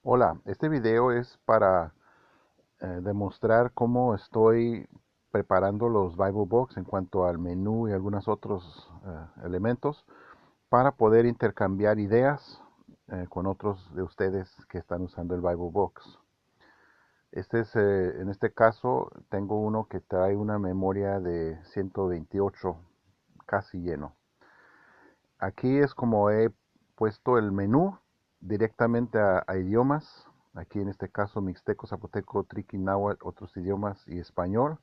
Hola, este video es para demostrar cómo estoy preparando los Bible Box en cuanto al menú y algunos otros elementos para poder intercambiar ideas con otros de ustedes que están usando el Bible Box. En este caso tengo uno que trae una memoria de 128 casi lleno. Aquí es como he puesto el menú directamente a idiomas. Aquí en este caso mixteco, zapoteco, triqui, náhuatl, otros idiomas y español.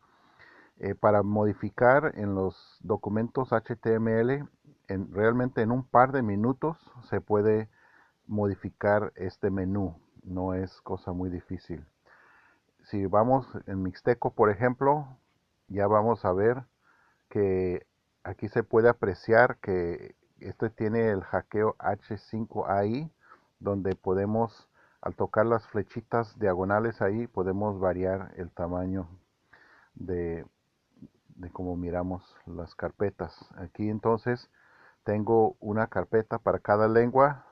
Para modificar en los documentos HTML, realmente en un par de minutos se puede modificar este menú. No es cosa muy difícil. Si vamos en mixteco, por ejemplo, ya vamos a ver que aquí se puede apreciar que este tiene el hackeo H5AI, donde podemos, al tocar las flechitas diagonales ahí, podemos variar el tamaño de, de cómo miramos las carpetas. Aquí entonces tengo una carpeta para cada lengua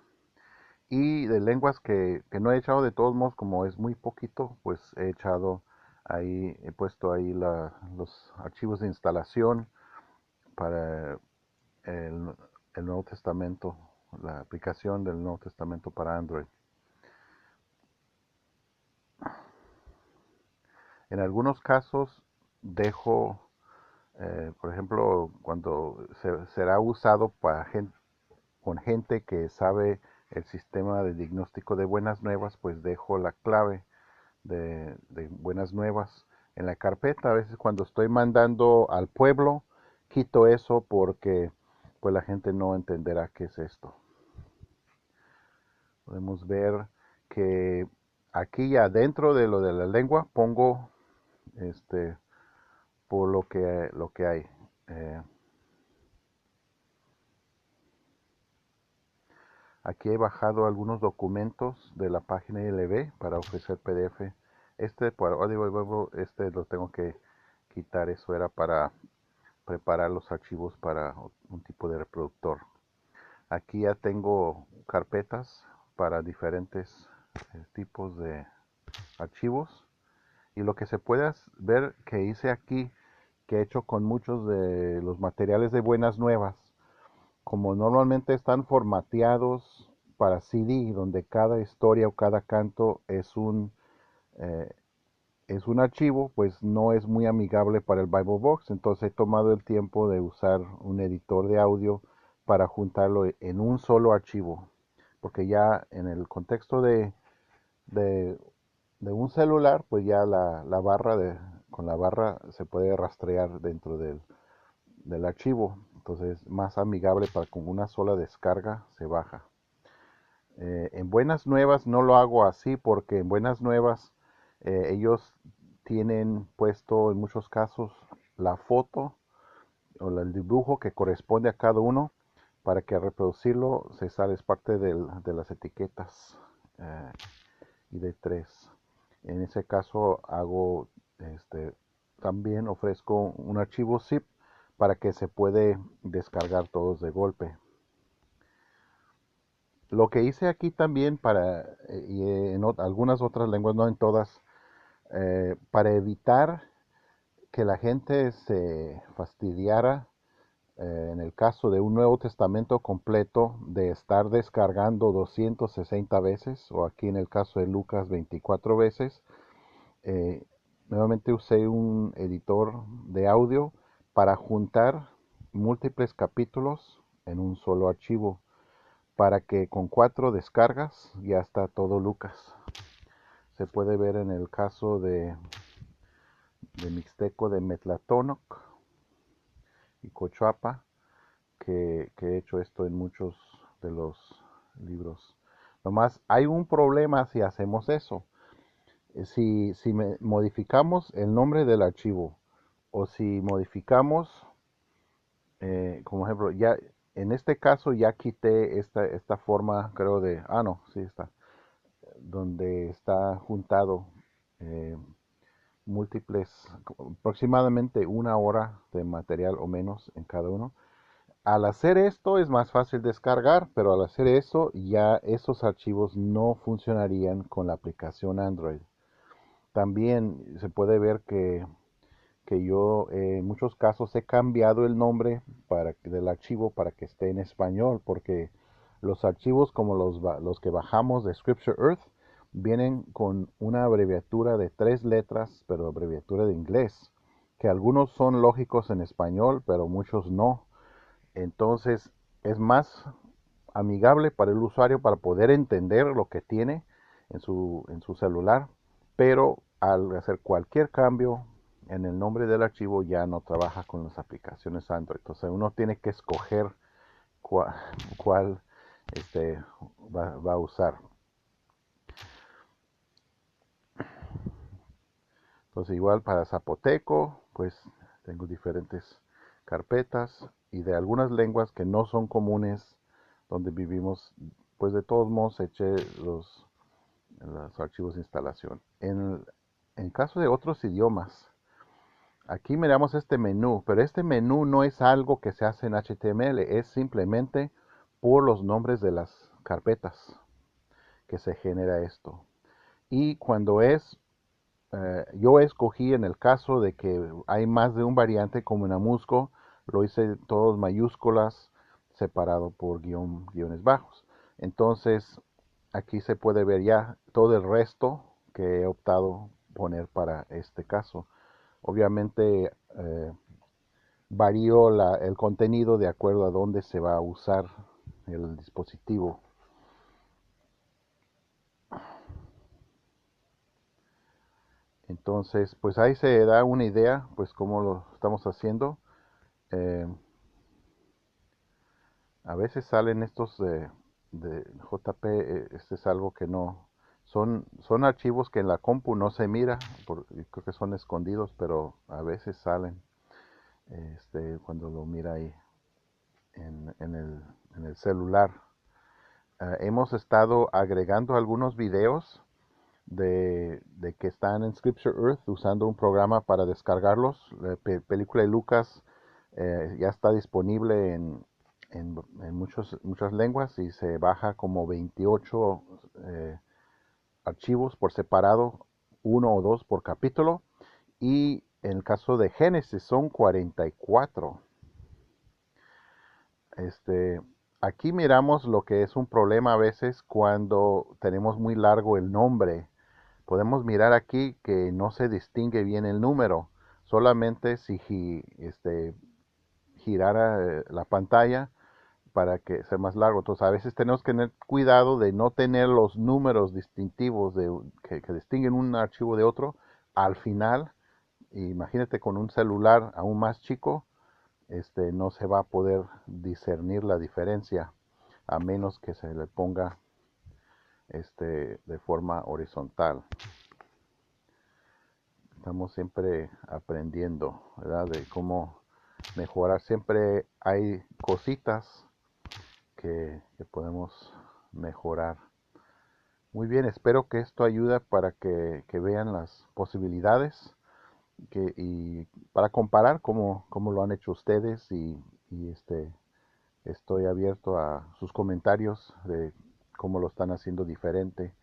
y de lenguas que no he echado de todos modos, como es muy poquito, pues he echado ahí, he puesto ahí los archivos de instalación para el, el Nuevo Testamento, la aplicación del Nuevo Testamento para Android. En algunos casos dejo, por ejemplo, cuando será usado con gente que sabe el sistema de diagnóstico de buenas nuevas, pues dejo la clave de buenas nuevas en la carpeta. A veces cuando estoy mandando al pueblo, quito eso porque pues la gente no entenderá qué es esto. Podemos ver que aquí ya dentro de lo de la lengua pongo este por lo que hay. Eh, Aquí he bajado algunos documentos de la página ILB para ofrecer PDF. Este lo tengo que quitar, eso era para preparar los archivos para un tipo de reproductor. Aquí ya tengo carpetas para diferentes tipos de archivos. Y lo que se puede ver que hice aquí, que he hecho con muchos de los materiales de Buenas Nuevas, como normalmente están formateados para CD, donde cada historia o cada canto eh, es un archivo, pues no es muy amigable para el Bible Box. Entonces he tomado el tiempo de usar un editor de audio para juntarlo en un solo archivo, porque ya en el contexto de de un celular, pues ya con la barra se puede rastrear dentro del archivo. Entonces, más amigable para con una sola descarga se baja. En Buenas Nuevas no lo hago así porque en Buenas Nuevas ellos tienen puesto en muchos casos la foto o el dibujo que corresponde a cada uno para que al reproducirlo se sale, es parte de las etiquetas eh, y de tres. En ese caso hago, también ofrezco un archivo zip para que se puede descargar todos de golpe. Lo que hice aquí también y en algunas otras lenguas, no en todas, para evitar que la gente se fastidiara, en el caso de un Nuevo Testamento completo, de estar descargando 260 veces, o aquí en el caso de Lucas 24 veces. Eh, Nuevamente usé un editor de audio para juntar múltiples capítulos en un solo archivo, para que con 4 descargas ya está todo Lucas. Se puede ver en el caso de Mixteco de Metlatónoc y Cochuapa que he hecho esto en muchos de los libros. Nomás hay un problema si hacemos eso. Si modificamos el nombre del archivo o si modificamos, como ejemplo, ya en este caso ya quité esta forma, creo no, sí está, donde está juntado eh, múltiples, aproximadamente 1 hora de material o menos en cada uno. Al hacer esto es más fácil descargar, pero al hacer eso ya esos archivos no funcionarían con la aplicación Android. También se puede ver que yo en muchos casos he cambiado el nombre del archivo para que esté en español, porque los archivos como los que bajamos de Scripture Earth vienen con una abreviatura de 3 letras, pero abreviatura de inglés, que algunos son lógicos en español, pero muchos no. Entonces es más amigable para el usuario para poder entender lo que tiene en su celular, pero al hacer cualquier cambio en el nombre del archivo ya no trabaja con las aplicaciones Android. Entonces uno tiene que escoger cuál, cuál va a usar. Entonces igual para zapoteco, pues tengo diferentes carpetas y de algunas lenguas que no son comunes donde vivimos, pues de todos modos eché los archivos de instalación. En caso de otros idiomas, aquí miramos este menú, pero este menú no es algo que se hace en HTML, es simplemente por los nombres de las carpetas que se genera esto. Y cuando yo escogí en el caso de que hay más de un variante como en Amusco, lo hice todos mayúsculas, separado por guiones bajos. Entonces, aquí se puede ver ya todo el resto que he optado poner para este caso. Obviamente varío el contenido de acuerdo a dónde se va a usar el dispositivo. Entonces, pues ahí se da una idea, pues cómo lo estamos haciendo. Eh, a veces salen estos de JP, este es algo que no, son archivos que en la compu no se mira, creo que son escondidos, pero a veces salen cuando lo mira ahí en el celular. Hemos estado agregando algunos videos de que están en Scripture Earth usando un programa para descargarlos. La película de Lucas ya está disponible en muchas lenguas y se baja como 28 archivos por separado, uno o dos por capítulo. Y en el caso de Génesis son 44. Este, aquí miramos lo que es un problema a veces cuando tenemos muy largo el nombre. Podemos mirar aquí que no se distingue bien el número. Solamente si girara la pantalla para que sea más largo. Entonces a veces tenemos que tener cuidado de no tener los números distintivos que distinguen un archivo de otro al final. Imagínate con un celular aún más chico, no se va a poder discernir la diferencia a menos que se le ponga de forma horizontal. Estamos siempre aprendiendo, ¿verdad? De cómo mejorar. Siempre hay cositas que podemos mejorar. Muy bien, espero que esto ayude para que vean las posibilidades y para comparar cómo lo han hecho ustedes y estoy abierto a sus comentarios de cómo lo están haciendo diferente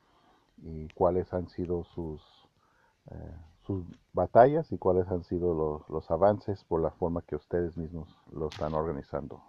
y cuáles han sido sus batallas y cuáles han sido los avances por la forma que ustedes mismos lo están organizando.